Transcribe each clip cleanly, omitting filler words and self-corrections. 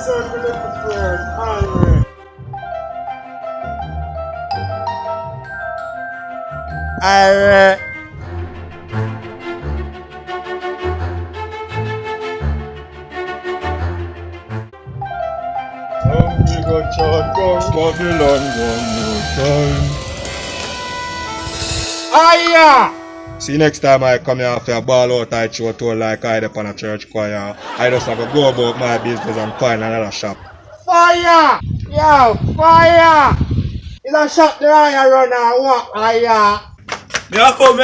yourself a little friend. Alright. Alright. We go chant down Babylon one more time. Aya! See you next time I come here for a ball out I throw to like I up on a church choir. I just have to go about my business and find another shop. Fire! Yo, fire! You don't shop the iron run or what? Aya! Me a come.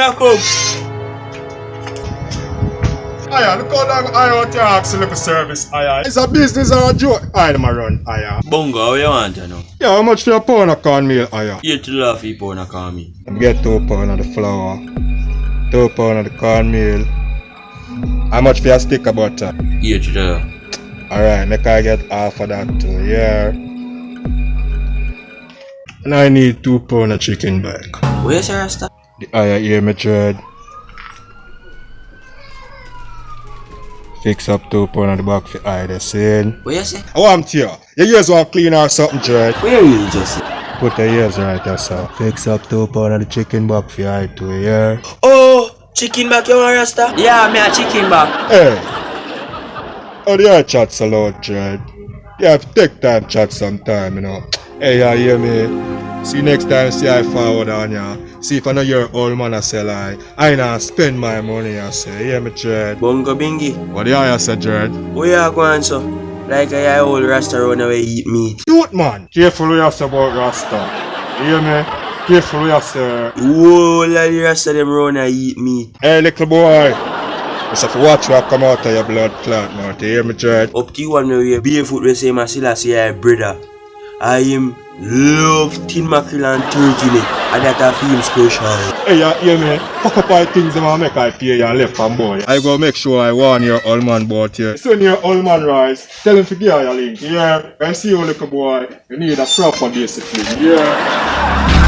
Aya, look how long I out here ask look service, Aya. It's a business or a joke? I am a run, Aya. Bunga, how you want you know? Yeah, how much for a pound of cornmeal, Aya? $8 for pound of call me. Get 2 pound of the flour, 2 pound of the cornmeal. How much for a stick of butter? $8. Alright, make I get half of that too, yeah. And I need 2 pound of chicken back. Where's your Rasta? The Aya hear me dread. Fix up 2 pound of the back for Aya the saying. What you say? I want to you. Your ears want clean or something, dread. Where you just say? Put the ears right there, sir. Fix up 2 pound of the chicken back for Aya too, yeah. Oh, chicken back you want Rasta? Yeah, me a chicken back. Hey! How do you chat so loud, dread? You have to take time chat sometime, you know. Hey, you hear me? See you next time, see I forward on ya. See if I know your old man I say like, I not spend my money, I say. Hear me, dread? Bunga bingy. What do you say, dread? Where you going so? Like I old Rasta run away eat meat. Youth man! Careful what you say about Rasta. You hear me? Careful what you say. Whoa, like the Rasta them run and eat meat. Hey, little boy! You have to watch what come out of your blood clot, man. You hear me, dread? Up to you one way, barefoot we say my Selassie I brother. I am love tin mackerel and turkey and that I feel special. Hey, you hear me? Fuck up all things them and make I pay you left and boy. I go make sure I warn your old man about you. Send your old man rise, tell him to give you your link, yeah? And see you little boy, you need a proper discipline, yeah?